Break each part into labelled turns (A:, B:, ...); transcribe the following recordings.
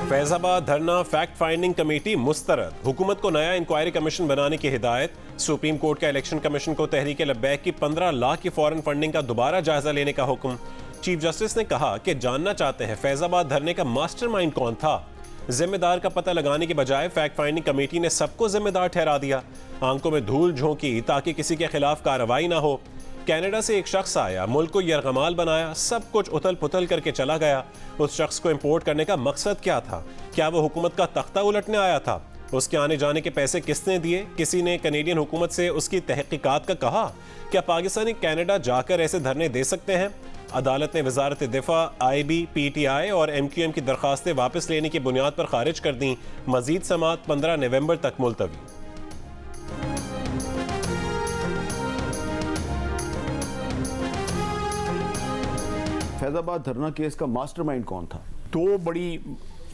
A: फैजाबाद धरना fact finding committee मुस्तरद। हुकूमत को नया इंक्वायरी कमीशन बनाने की हिदायत। सुप्रीम कोर्ट का इलेक्शन कमीशन को तहरीक लब्बैक की 15 लाख की फॉरेन फंडिंग का दोबारा जायजा लेने का हुक्म। चीफ जस्टिस ने कहा कि जानना चाहते हैं फैजाबाद धरने का मास्टरमाइंड कौन था। जिम्मेदार का पता लगाने के बजाय फैक्ट फाइंडिंग कमेटी ने सबको जिम्मेदार ठहरा दिया। आंखों में धूल झोंकी ताकि किसी के खिलाफ कार्रवाई ना हो। कनाडा से एक शख्स आया, मुल्क को यरगमाल बनाया, सब कुछ उथल पुथल करके चला गया। उस शख्स को इंपोर्ट करने का मकसद क्या था? क्या वो हुकूमत का तख्ता उलटने आया था? उसके आने जाने के पैसे किसने दिए? किसी ने कनेडियन हुकूमत से उसकी तहकीकात का कहा? क्या पाकिस्तानी कनाडा जाकर ऐसे धरने दे सकते हैं? अदालत ने वजारत दिफा, IB, PTI और MQM की दरखास्तें वापस लेने की बुनियाद पर खारिज कर दी। मजीद समाअत 15 नवंबर तक मुलतवी।
B: फैजाबाद धरना केस का मास्टरमाइंड कौन था?
C: दो बड़ी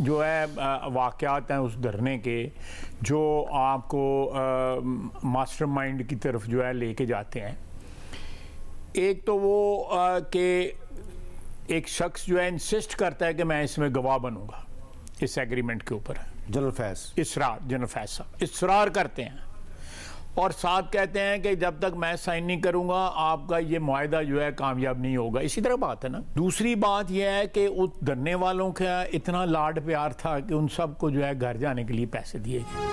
C: जो है वाक़यात हैं उस धरने के जो आपको मास्टरमाइंड की तरफ जो है लेके जाते हैं। एक तो वो कि एक शख्स जो है इंसिस्ट करता है कि मैं इसमें गवाह बनूंगा इस एग्रीमेंट के ऊपर।
B: जनरल फैज
C: जनरल फैज साहब इसरार करते हैं और साथ कहते हैं कि जब तक मैं साइन नहीं करूंगा आपका ये मुआहदा जो है कामयाब नहीं होगा। इसी तरह बात है ना। दूसरी बात यह है कि उस धरने वालों का इतना लाड प्यार था कि उन सबको जो है घर जाने के लिए पैसे दिए गए।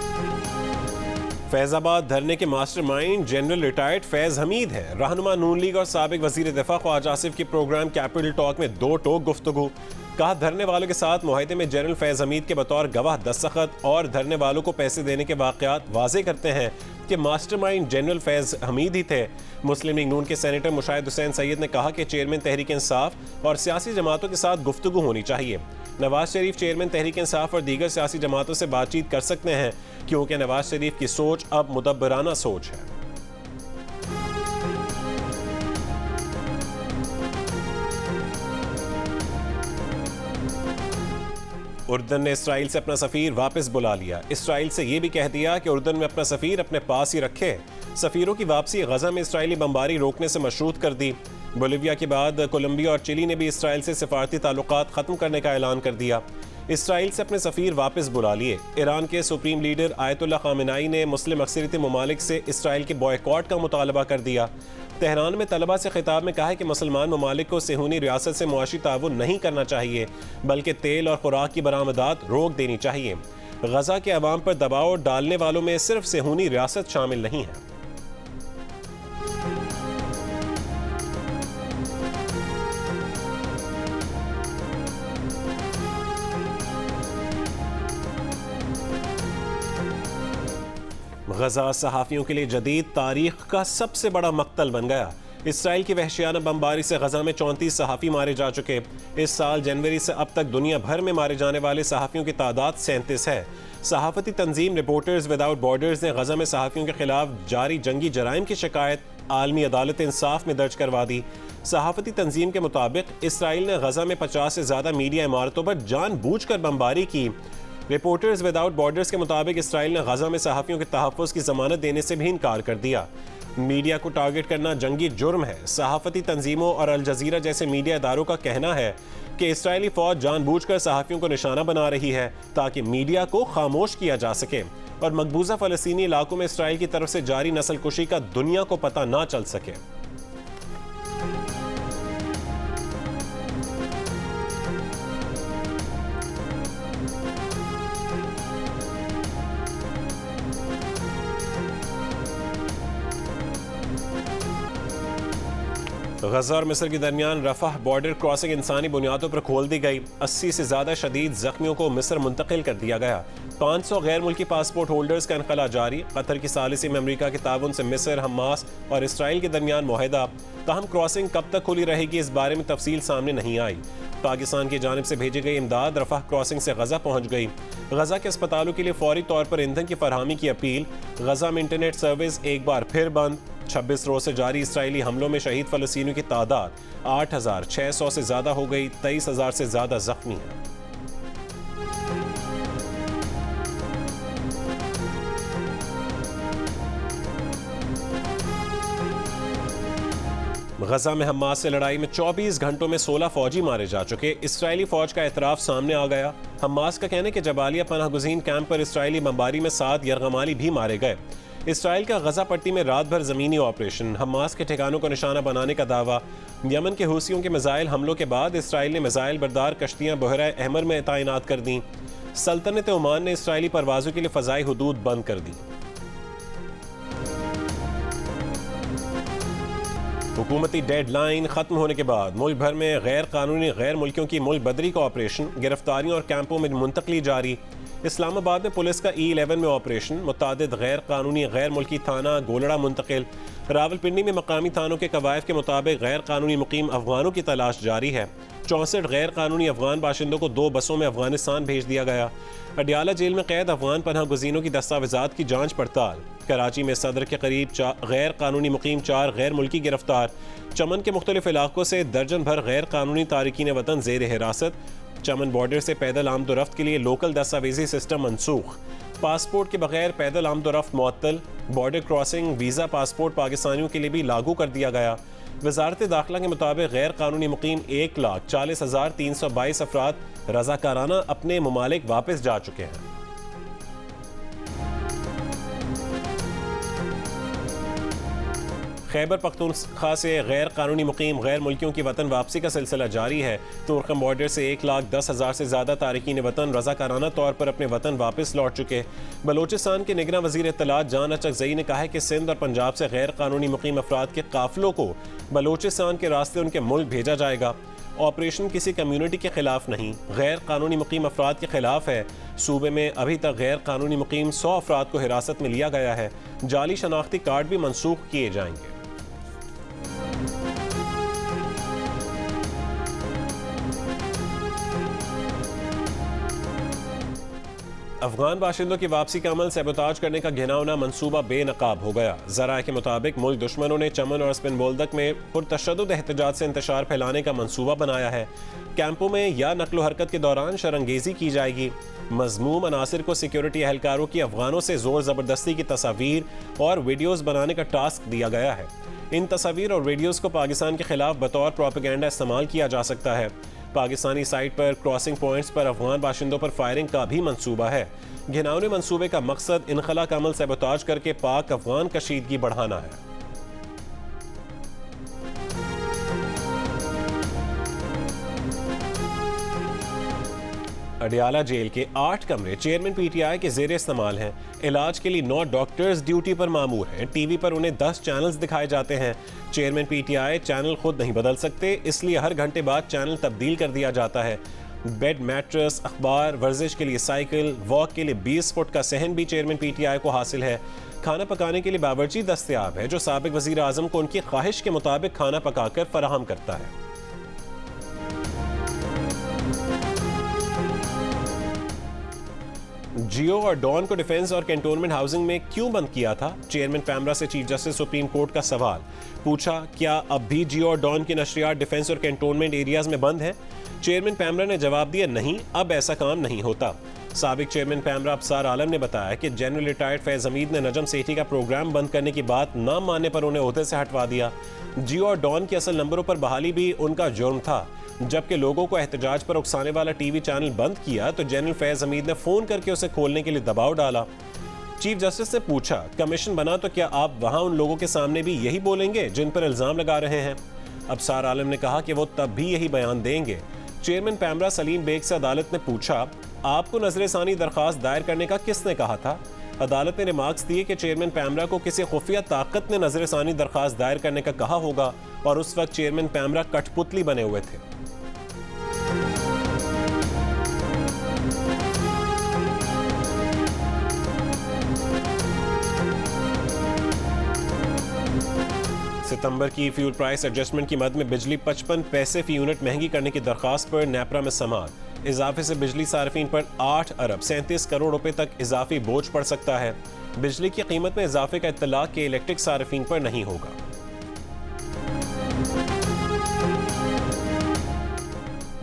A: फैजाबाद धरने के mastermind general retired Faiz Hamid है। रहनुमा नून लीग और साबिक वजीर दिफा ख्वाजा आसिफ की प्रोग्राम कैपिटल टॉक में दो टोक गुफ्तगू। कहा धरने वालों के साथ मुआहदे में जनरल फैज हमीद के बतौर गवाह दस्तखत और धरने वालों को पैसे देने के वाकयात वाजे करते हैं कि मास्टरमाइंड जनरल फैज हमीद ही थे। मुस्लिम लीग नून के सेनेटर मुशाहिद हुसैन सैयद ने कहा कि चेयरमैन तहरीक इंसाफ और सियासी जमातों के साथ गुफ्तगू होनी चाहिए। नवाज शरीफ चेयरमैन तहरीक इंसाफ और दीगर सियासी जमातों से बातचीत कर सकते हैं क्योंकि नवाज शरीफ की सोच अब मुदब्बराना सोच है। उर्दन ने इसराइल से अपना सफीर वापस बुला लिया। इसराइल से यह भी कह दिया कि उर्दन में अपना सफीर अपने पास ही रखे। सफीरों की वापसी गजा में इसराइली बमबारी रोकने से मशरूत कर दी। बोलिविया के बाद कोलंबिया और चिली ने भी इसराइल से सिफारती ताल्लुकात खत्म करने का ऐलान कर दिया। इसराइल से अपने सफीर वापस बुला लिए। ईरान के सुप्रीम लीडर आयतुल्लाह खामेनाई ने मुस्लिम अक्सरियती ममालिक से इसराइल के बॉयकॉट का मुतालबा कर दिया। तेहरान में तलबा से खिताब में कहा है कि मुसलमान ममालिक को सेहूनी रियासत से मुआशी ताउन नहीं करना चाहिए बल्कि तेल और खुराक की बरामदात रोक देनी चाहिए। गजा के अवाम पर दबाव डालने वालों में सिर्फ सेहूनी रियासत शामिल नहीं है। गजा सहाफ़ियों के लिए जदीद तारीख का सबसे बड़ा मक्तल बन गया। इसराइल की वहशियाना बमबारी से गजा में 34 सहाफ़ी मारे जा चुके। इस साल जनवरी से अब तक दुनिया भर में मारे जाने वाले सहाफ़ियों की तादाद 37 है। सहाफ़ती तंजीम रिपोर्टर्स विदाउट बॉर्डर्स ने गजा में सहाफ़ियों के खिलाफ जारी जंगी जराइम की शिकायत आलमी अदालत इंसाफ में दर्ज करवा दी। सहाफ़ती तंजीम के मुताबिक इसराइल ने गजा में 50 से ज़्यादा मीडिया इमारतों पर जानबूझकर बमबारी की। रिपोर्टर्स विदाउट बॉर्डर्स के मुताबिक इसराइल ने गजा में सहाफ़ियों के तहफ़्फ़ुज़ की ज़मानत देने से भी इनकार कर दिया। मीडिया को टारगेट करना जंगी जुर्म है। सहाफ़ती तंजीमों और अल जज़ीरा जैसे मीडिया इदारों का कहना है कि इसराइली फ़ौज जानबूझकर सहाफ़ियों को निशाना बना रही है ताकि मीडिया को खामोश किया जा सके और मकबूजा फ़लस्तीनी इलाकों में इसराइल की तरफ से जारी नस्लकुशी का दुनिया को पता ना चल सके। गजा और मिस्र के दरमियान रफाह बॉर्डर क्रॉसिंग इंसानी बुनियादों पर खोल दी गई। 80 से ज़्यादा शदीद जख्मियों को मिस्र मुंतकिल कर दिया गया। 500 गैर मुल्की पासपोर्ट होल्डर्स का इनखला जारी। कतर की सालिसी में अमरीका के ताउन से मिस्र, हमास और इसराइल के दरमियान मुआहदा। ताहम क्रॉसिंग कब तक खुली रहेगी इस बारे में तफसील सामने नहीं आई। पाकिस्तान की जानिब से भेजी गई इमदाद रफाह क्रॉसिंग से गजा पहुँच गई। गजा के अस्पतालों के लिए फौरी तौर पर ईंधन की फरहमी की अपील। गजा में इंटरनेट सर्विस एक बार फिर बंद। 26 रोज से जारी इसराइली हमलों में शहीद फ़लस्तीनियों की तादाद 8,600 से ज़्यादा हो गई। 23,000 से ज़्यादा जख्मी हैं। गजा में हमास से लड़ाई में 24 घंटों में 16 फौजी मारे जा चुके। इसराइली फौज का एतराफ सामने आ गया। हमास का कहना है कि जबालिया पनाह गुज़ीन कैंप पर इसराइली बमबारी में 7 यरगमाली भी मारे गए। इसराइल का गजा पट्टी में रात भर ज़मीनी ऑपरेशन, हमास के ठिकानों को निशाना बनाने का दावा। यमन के हूसियों के मिसाइल हमलों के बाद इसराइल ने मिसाइल बरदार कश्तियाँ बहरा अहमर में तैनात कर दी। सल्तनत ओमान ने इसराइली परवाज़ों के लिए फ़ज़ाई हुदूद बंद कर दी। हुकूमती डेडलाइन खत्म होने के बाद मुल्क भर में गैर कानूनी गैर मुल्कियों की मुल्क बदरी का ऑपरेशन, गिरफ्तारियों और कैंपों में मुंतकली जारी। इस्लामाबाद में पुलिस का E11 में ऑपरेशन, मुतादिद गैर कानूनी गैर मुल्की थाना गोलड़ा मुंतकिल। रावलपिंडी में मकामी थानों के कवायद के मुताबिक गैर कानूनी मुकीम अफगानों की तलाश जारी है। 64 गैर कानूनी अफगान बाशिंदों को 2 बसों में अफगानिस्तान भेज दिया गया। अडियाला जेल में कैद अफगान पनाह गुज़ीनों की दस्तावेजात की जांच पड़ताल। कराची में सदर के करीब गैर कानूनी मुकीम 4 गैर मुल्की गिरफ्तार। चमन के मुख्तलिफ इलाकों से दर्जन भर गैर कानूनी तारिकीन वतन जेर हिरासत। चमन बॉर्डर से पैदल आमदोरफ्त के लिए लोकल दस्तावेजी सिस्टम मनसूख। पासपोर्ट के बगैर पैदल आमदोरफ्त मुअत्तल। बॉर्डर क्रॉसिंग वीज़ा पासपोर्ट पाकिस्तानियों के लिए भी लागू कर दिया गया। वजारत दाखिला के मुताबिक गैर कानूनी मुकीम 1,40,322 अफराद रज़ाकाराना अपने ममालिक वापस जा चुके हैं। खैबर पख्तूनख्वा से गैर कानूनी मुकीम गैर मुल्कियों की वतन वापसी का सिलसिला जारी है। तुर्कम बॉर्डर से 1,10,000 से ज़्यादा तारिकीन वतन रज़ाकाराना तौर पर अपने वतन वापस लौट चुके। बलोचिस्तान के निगरान वज़ीर इत्तलात जान अचकज़ई ने कहा है कि सिंध और पंजाब से गैर कानूनी मुकीम अफराद के काफिलों को बलोचिस्तान के रास्ते उनके मुल्क भेजा जाएगा। ऑपरेशन किसी कम्युनिटी के खिलाफ नहीं, गैर कानूनी मुकीम अफराद के खिलाफ है। सूबे में अभी तक गैर कानूनी मुकीम 100 अफराद को हिरासत में लिया गया है। जाली शनाख्ती कार्ड भी मनसूख किए जाएंगे। अफगान बाशिंदों की वापसी का अमल सैबोताज करने का घिनौना मंसूबा बेनकाब हो गया। ज़राए के मुताबिक मुल्क दुश्मनों ने चमन और स्पिन बोल्दक में पुरतशद्दुद एहतजाज से इंतशार फैलाने का मंसूबा बनाया है। कैंपों में या नकलो हरकत के दौरान शरंगेजी की जाएगी। मज़मूम अनासिर को सिक्योरिटी एहलकारों की अफगानों से जोर ज़बरदस्ती की तस्वीर और वीडियोज़ बनाने का टास्क दिया गया है। इन तस्वीर और वीडियोज़ को पाकिस्तान के खिलाफ बतौर प्रोपेगेंडा इस्तेमाल किया जा सकता है। पाकिस्तानी साइट पर क्रॉसिंग पॉइंट्स पर अफगान बाशिंदों पर फायरिंग का भी मंसूबा है। घिनौने मंसूबे का मकसद इनखला का अमल सैबोताज करके पाक अफगान कशीदगी बढ़ाना है। अडियाला जेल के 8 कमरे चेयरमैन PTI के जेर इस्तेमाल हैं। इलाज के लिए 9 डॉक्टर्स ड्यूटी पर मामूर हैं। टीवी पर उन्हें 10 चैनल्स दिखाए जाते हैं। चेयरमैन PTI चैनल खुद नहीं बदल सकते, इसलिए हर घंटे बाद चैनल तब्दील कर दिया जाता है। बेड, मैट्रेस, अखबार, वर्जिश के लिए साइकिल, वॉक के लिए 20 फुट का सहन भी चेयरमैन PTI को हासिल है। खाना पकाने के लिए बावर्ची दस्तयाब है, जो साबिक वजीर आजम को उनकी ख्वाहिश के मुताबिक खाना पकाकर फराहम करता है। जियो और डॉन को डिफेंस और कैंटोनमेंट हाउसिंग में क्यों बंद किया था? चेयरमैन पैमरा से चीफ जस्टिस सुप्रीम कोर्ट का सवाल पूछा। क्या अब भी जियो और डॉन की नशरियात डिफेंस और कैंटोनमेंट एरियाज में बंद है? चेयरमैन पैमरा ने जवाब दिया, नहीं, अब ऐसा काम नहीं होता। साबिक चेयरमैन पैमरा अफसार आलम ने बताया कि जनरल रिटायर्ड फैज हमीद ने नजम सेठी का प्रोग्राम बंद करने की बात न मानने पर उन्हें ओहदे से हटवा दिया। जियो और डॉन के असल नंबरों पर बहाली भी उनका जुर्म था। जबकि लोगों को एहतजाज पर उकसाने वाला टीवी चैनल बंद किया तो जनरल फैज हमीद ने फोन करके उसे खोलने के लिए दबाव डाला। चीफ जस्टिस से पूछा, कमीशन बना तो क्या आप वहां उन लोगों के सामने भी यही बोलेंगे जिन पर इल्जाम लगा रहे हैं? अफसार आलम ने कहा कि वो तब भी यही बयान देंगे। चेयरमैन पैमरा सलीम बेग से अदालत ने पूछा, आपको नजरसानी दरखास्त दायर करने का किसने कहा था? अदालत ने रिमार्क्स दिए कि चेयरमैन पैमरा को किसी खुफिया ताकत ने नजरसानी दरखास्त दायर करने का कहा होगा और उस वक्त चेयरमैन पैमरा कठपुतली बने हुए थे। सितंबर की फ्यूल प्राइस एडजस्टमेंट की मद में बिजली 55 पैसे फी यूनिट महंगी करने की दरखास्त पर नेपरा में समाअत। इजाफे से बिजली सार्फिन पर 8 अरब 37 करोड़ रुपए तक इजाफी बोझ पड़ सकता है। बिजली की कीमत में इजाफे का इत्तलाक के इलेक्ट्रिक सार्फिन पर नहीं होगा।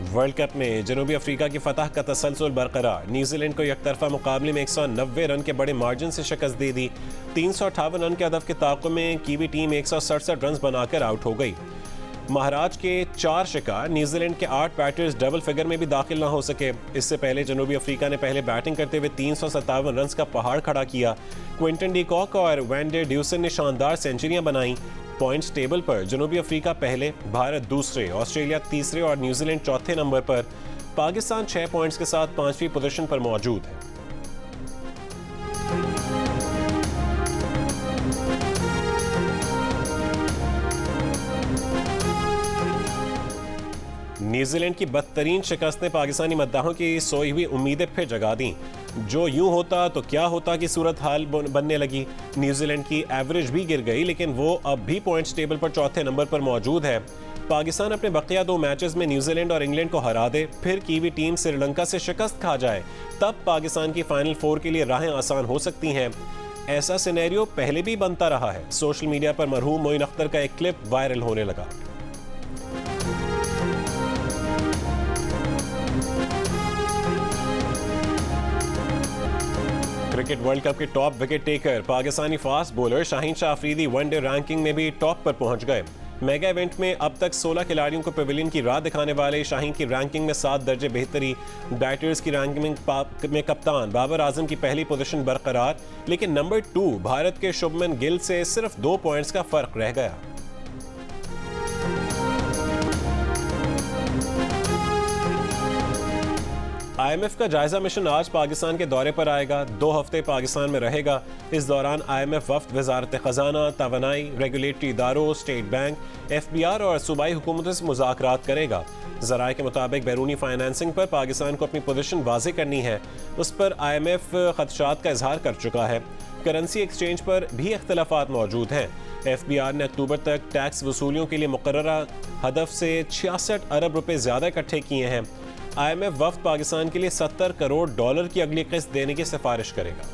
A: वर्ल्ड कप में जनूबी अफ्रीका की फतह का तसलसल बरकरार। न्यूजीलैंड को एकतरफा मुकाबले में 190 रन के बड़े मार्जिन से शिकस्त दे दी। 358 रन के हदफ के ताक़ुब में कीवी टीम 167 रन बनाकर आउट हो गई। महाराज के 4 शिकार, न्यूजीलैंड के 8 बैटर्स डबल फिगर में भी दाखिल ना हो सके। इससे पहले जनूबी अफ्रीका ने पहले बैटिंग करते हुए 357 रन का पहाड़ खड़ा किया। क्विंटन डी कॉक और वैंडे ड्यूसन ने शानदार सेंचुरियां बनाई। पॉइंट्स टेबल पर जनूबी अफ्रीका पहले, भारत दूसरे, ऑस्ट्रेलिया तीसरे और न्यूजीलैंड चौथे नंबर पर। पाकिस्तान 6 पॉइंट्स के साथ 5वीं पोजीशन पर मौजूद है। न्यूजीलैंड की बदतरीन शिकस्त ने पाकिस्तानी मद्दाहों की सोई हुई उम्मीदें फिर जगा दी। जो यूं होता तो क्या होता की सूरत हाल बनने लगी। न्यूजीलैंड की एवरेज भी गिर गई, लेकिन वो अब भी पॉइंट्स टेबल पर चौथे नंबर पर मौजूद है। पाकिस्तान अपने बकिया 2 मैचेस में न्यूजीलैंड और इंग्लैंड को हरा दे, फिर कीवी टीम श्रीलंका से शिकस्त खा जाए, तब पाकिस्तान की फाइनल 4 के लिए राहें आसान हो सकती हैं। ऐसा सिनेरियो पहले भी बनता रहा है। सोशल मीडिया पर मरहूम मोइन अख्तर का एक क्लिप वायरल होने लगा। क्रिकेट वर्ल्ड कप के top wicket taker Pakistani fast bowler Shaheen Shah Afridi one day ranking में भी टॉप पर पहुंच गए। मेगा इवेंट में अब तक 16 खिलाड़ियों को पवेलियन की राह दिखाने वाले शाहीन की रैंकिंग में 7 दर्जे बेहतरी। बैटर्स की रैंकिंग में कप्तान बाबर आजम की पहली पोजीशन बरकरार, लेकिन नंबर 2 भारत के शुभमन गिल से सिर्फ 2 पॉइंट्स का फर्क रह गया। IMF का जायजा मिशन आज पाकिस्तान के दौरे पर आएगा। 2 हफ्ते पाकिस्तान में रहेगा। इस दौरान IMF वफ्द वजारत खजाना, तवानाई, रेगुलेटरी इदारों, स्टेट बैंक, FBR और सूबाई हुकूमतों से मुज़ाकरात करेगा। ज़राए के मुताबिक बैरूनी फाइनेंसिंग पर पाकिस्तान को अपनी पोजीशन वाज़े करनी है। उस पर IMF खदशात का इजहार कर चुका है। करेंसी एक्सचेंज पर भी इख्तलाफात मौजूद हैं। FBR ने अक्टूबर तक टैक्स वसूलियों के लिए मुकर्ररा हदफ से 66 अरब रुपए ज़्यादा इकट्ठे किए हैं। IMF वफ्द पाकिस्तान के लिए $70 करोड़ की अगली किस्त देने की सिफारिश करेगा।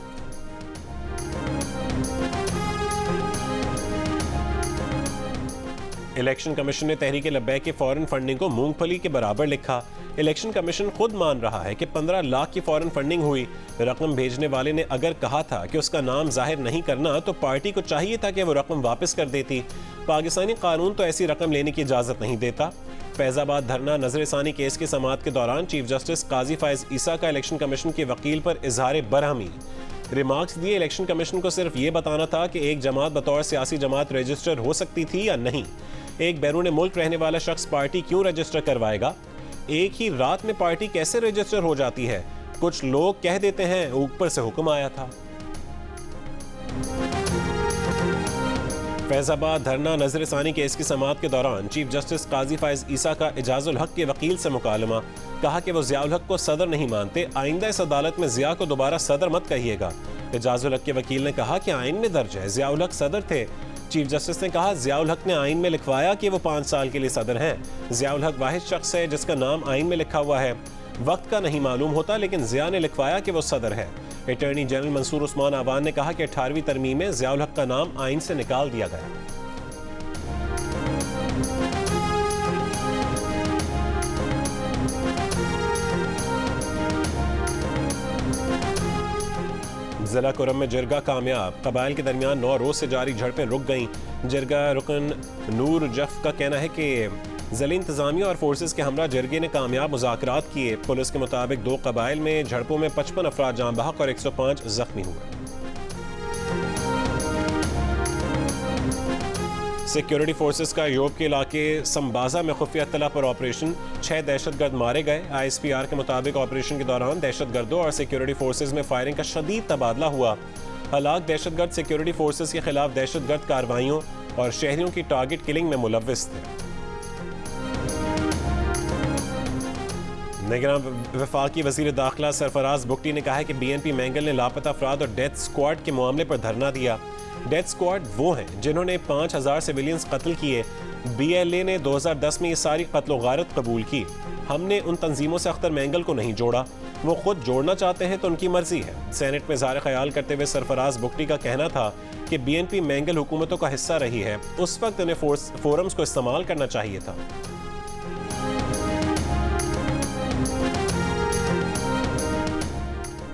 A: इलेक्शन कमीशन ने तहरीक लब्बैक की फॉरेन फंडिंग को मूंगफली के बराबर लिखा। इलेक्शन कमीशन खुद मान रहा है कि 15 लाख की फॉरेन फंडिंग हुई। रकम भेजने वाले ने अगर कहा था कि उसका नाम जाहिर नहीं करना, तो पार्टी को चाहिए था कि वो रकम वापस कर देती। पाकिस्तानी कानून तो ऐसी रकम लेने की इजाजत नहीं देता। फैजाबाद धरना नजरसानी केस की समाअत के दौरान चीफ जस्टिस काजी फायज ईसा का इलेक्शन कमीशन के वकील पर इजहार बरहमी। रिमार्क्स दिए, इलेक्शन कमीशन को सिर्फ ये बताना था कि एक जमात बतौर सियासी जमात रजिस्टर हो सकती थी या नहीं। एक बैरून मुल्क रहने वाला शख्स पार्टी क्यों रजिस्टर करवाएगा? एक ही रात में पार्टी कैसे रजिस्टर हो जाती है? कुछ लोग कह देते हैं ऊपर से हुक्म आया था। फैजाबाद धरना नजरसानी केस की समाअत के दौरान चीफ जस्टिस काजी फायज ईसा का एजाजुल हक के वकील से मुकालमा। कहा कि वो ज़ियाउल हक को सदर नहीं मानते। आइंदा इस अदालत में ज़िया को दोबारा सदर मत कहिएगा। एजाजुल हक के वकील ने कहा कि आइन में दर्ज है ज़ियाउल हक सदर थे। चीफ जस्टिस ने कहा ज़ियाउल हक ने आइन में लिखवाया कि वो 5 साल के लिए सदर हैं। ज़ियाउल हक वाहिद शख्स है जिसका नाम आइन में लिखा हुआ है। वक्त का नहीं मालूम होता, लेकिन ज़िया ने लिखवाया कि वो सदर है। अटॉर्नी जनरल मंसूर उस्मान आवान ने कहा कि 18वीं तरमीम में ज़ियाउल हक का नाम आइन से निकाल दिया गया। जिला कुरम में जिरगा कामयाब। कबाइल के दरमियान 9 रोज से जारी झड़पें रुक गईं। जिरगा रुकन नूर जफ का कहना है कि ज़िला इंतजामिया और फोर्सेस के हमरा जिरगे ने कामयाब मुज़ाकरात किए। पुलिस के मुताबिक 2 कबाइल में झड़पों में 55 अफराद जाँ बहक और 105 जख्मी हुए। सिक्योरिटी फोर्सेस का यूरोप के इलाके संबाजा में खुफिया इत्तला पर ऑपरेशन। 6 दहशतगर्द मारे गए। ISPR के मुताबिक ऑपरेशन के दौरान दहशतगर्दों और सिक्योरिटी फोर्सेस में फायरिंग का शदीद तबादला हुआ। हलाक दहशतगर्द सिक्योरिटी फोर्सेस के खिलाफ दहशतगर्द कार्रवाइयों और शहरियों की टारगेट किलिंग में मुलव्विस थे। निगरान वफाकी वजीर दाखिला सरफराज बुगटी ने कहा है कि BNP मैंगल ने लापता अफराद और डेथ स्क्वाड के मामले पर धरना दिया। डेथ स्क्वाड वो हैं जिन्होंने 5000 सिविलियंस कत्ल किए। BLA ने 2010 में ये सारी कत्ल गारत कबूल की। हमने उन तंजीमों से अख्तर मैंगल को नहीं जोड़ा। वो खुद जोड़ना चाहते हैं तो उनकी मर्जी है। सेनेट में इज़हार ख्याल करते हुए सरफराज बुगटी का कहना था कि BNP मैंगल हुकूमतों का हिस्सा रही है, उस वक्त उन्हें फोरम्स को इस्तेमाल करना चाहिए था।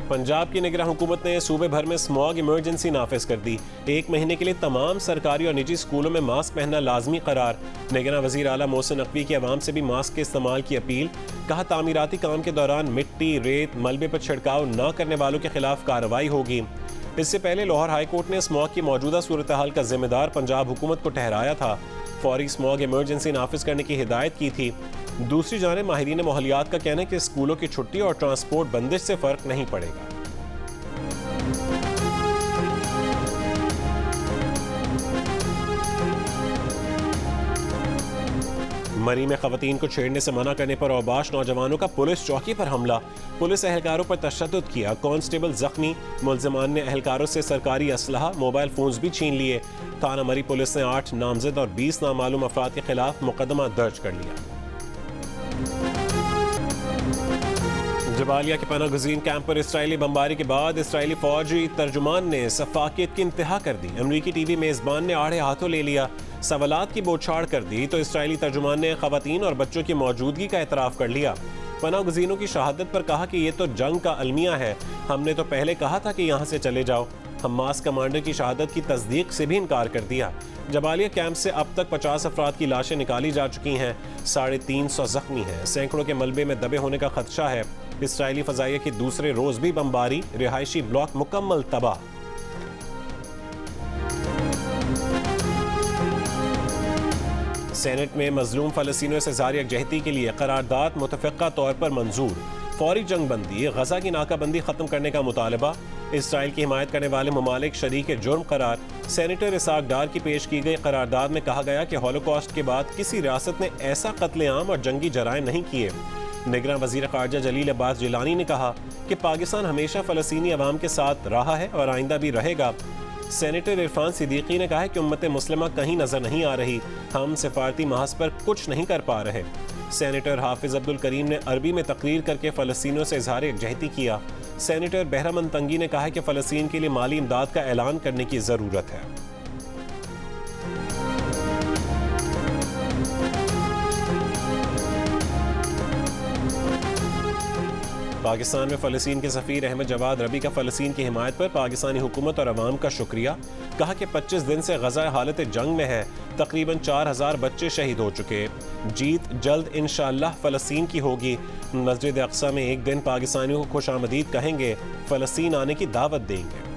A: पंजाब की निगरान हुकूमत ने सूबे भर में स्मॉग इमरजेंसी नाफिज कर दी। 1 महीने के लिए तमाम सरकारी और निजी स्कूलों में मास्क पहनना लाजमी करार। निगरान वजीर आला मोहसिन नकवी की अवाम से भी मास्क के इस्तेमाल की अपील। कहा तामीराती काम के दौरान मिट्टी, रेत, मलबे पर छिड़काव न करने वालों के खिलाफ कार्रवाई होगी। इससे पहले लाहौर हाई कोर्ट ने स्मॉग की मौजूदा सूरत हाल का जिम्मेदार पंजाब हुकूमत को ठहराया था। फौरी स्मॉग इमरजेंसी नाफिज करने की हिदायत की थी। दूसरी जानिब माहिरीन माहौलियात का कहना है कि स्कूलों की छुट्टी और ट्रांसपोर्ट बंदिश से फर्क नहीं पड़ेगा। मरी में खवातीन को छेड़ने से मना करने पर औबाश नौजवानों का पुलिस चौकी पर हमला। पुलिस एहलकारों पर तशद्दुद किया, कांस्टेबल जख्मी। मुल्जिमान ने एहलकारों से सरकारी असलहा, मोबाइल फोन्स भी छीन लिए। थाना मरी पुलिस ने 8 नामजद और 20 नामालूम अफराद के खिलाफ मुकदमा दर्ज कर लिया। जबालिया के पनागुज़ीन कैंप पर इसराइली बमबारी के बाद इसराइली फौजी तर्जुमान ने सफाकियत की इंतहा कर दी। अमरीकी टीवी मेज़बान ने आड़े हाथों ले लिया, सवालात की बौछार कर दी तो इसराइली तर्जुमान ने खवातीन और बच्चों की मौजूदगी का एतराफ़ कर लिया। पनागुज़ीनों की शहादत पर कहा कि ये तो जंग का अलमिया है, हमने तो पहले कहा था कि यहाँ से चले जाओ। हमास कमांडर की शहादत की तस्दीक से भी इनकार कर दिया। जबालिया कैंप से अब तक 50 अफराद की लाशें निकाली जा चुकी हैं, 350 जख्मी हैं, सैकड़ों के मलबे में दबे होने का खदशा है। इसराइली फजाइया की दूसरे रोज भी बमबारी, रिहायशी ब्लॉक मुकम्मल तबाह। सेनेट में मजलूम फलस्तीनियों से जारी यकजहती के लिए करारदाद मुतफ़िक़ा तौर पर मंजूर। फौरी जंग बंदी, गजा की नाकाबंदी खत्म करने का मुतालबा। इसराइल की हिमायत करने वाले ममालिक शरीक जुर्म करार। सेनेटर इसाक डार की पेश की गई करारदाद में कहा गया कि हॉलोकॉस्ट के बाद किसी रियासत ने ऐसा कत्लेआम और जंगी जराइम नहीं किए। निगरान वज़ीर ख़ारजा जलील अब्बास जिलानी ने कहा कि पाकिस्तान हमेशा फ़लस्तीनी अवाम के साथ रहा है और आइंदा भी रहेगा। सेनेटर इरफान सिद्दीकी ने कहा है कि उम्मत मुस्लिमा कहीं नजर नहीं आ रही, हम सिफारती महज पर कुछ नहीं कर पा रहे। सेनेटर हाफिज अब्दुल करीम ने अरबी में तकरीर करके फ़लस्तीनियों से इजहार यकजहती किया। सेनेटर बहरामन तंगी ने कहा है कि फ़लस्तीन के लिए माली इमदाद का ऐलान करने की ज़रूरत है। पाकिस्तान में फ़लस्तीन के सफ़ीर अहमद जवाद रबी का फ़लस्तीन की हिमायत पर पाकिस्तानी हुकूमत और अवाम का शुक्रिया। कहा कि 25 दिन से गज़ा हालत जंग में है, तकरीबन 4000 बच्चे शहीद हो चुके। जीत जल्द इंशाअल्लाह फ़लस्तीन की होगी। मस्जिद अक़सा में एक दिन पाकिस्तानियों को खुशामदीद कहेंगे, फ़लस्तीन आने की दावत देंगे।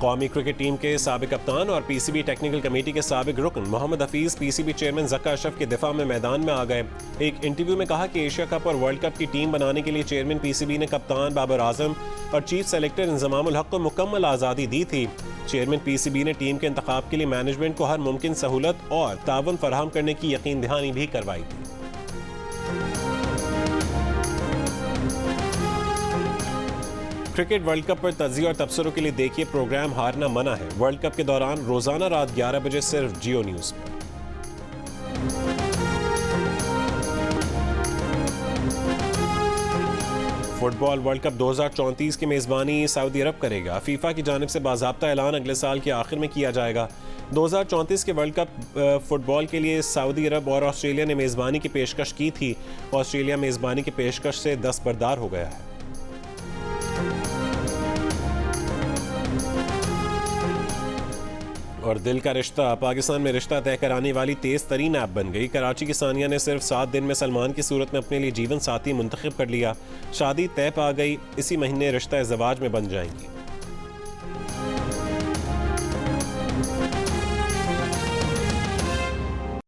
A: कौमी क्रिकेट टीम के साबिक कप्तान और पीसीबी टेक्निकल कमेटी के साबिक रुकन मोहम्मद हफीज़ पीसीबी चेयरमैन ज़क्का अशरफ के दिफा में मैदान में आ गए। एक इंटरव्यू में कहा कि एशिया कप और वर्ल्ड कप की टीम बनाने के लिए चेयरमैन पीसीबी ने कप्तान बाबर आजम और चीफ सेलेक्टर इंज़माम उल हक को मुकम्मल आज़ादी दी थी। चेयरमैन पीसीबी ने टीम के इंतखाब के लिए मैनेजमेंट को हर मुमकिन सहूलत और तावन फराहम करने की यकीन दहानी भी करवाई थी। क्रिकेट वर्ल्ड कप पर तज्ज़िया और तबसरों के लिए देखिए प्रोग्राम हारना मना है। वर्ल्ड कप के दौरान रोजाना रात 11 बजे सिर्फ जियो न्यूज़ पर। फुटबॉल वर्ल्ड कप 2034 की मेज़बानी सऊदी अरब करेगा। फीफा की जानिब से बाज़ाब्ता ऐलान अगले साल के आखिर में किया जाएगा। 2034 के वर्ल्ड कप फुटबॉल के लिए सऊदी अरब और ऑस्ट्रेलिया ने मेज़बानी की पेशकश की थी। ऑस्ट्रेलिया मेज़बानी की पेशकश से दस्तबरदार हो गया है। और दिल का रिश्ता पाकिस्तान में रिश्ता तय कराने वाली तेज़ तरीन ऐप बन गई। कराची की सानिया ने सिर्फ 7 दिन में सलमान की सूरत में अपने लिए जीवन साथी मुंतखब कर लिया। शादी तय पा गई, इसी महीने रिश्ता ज़वाज में बन जाएंगी।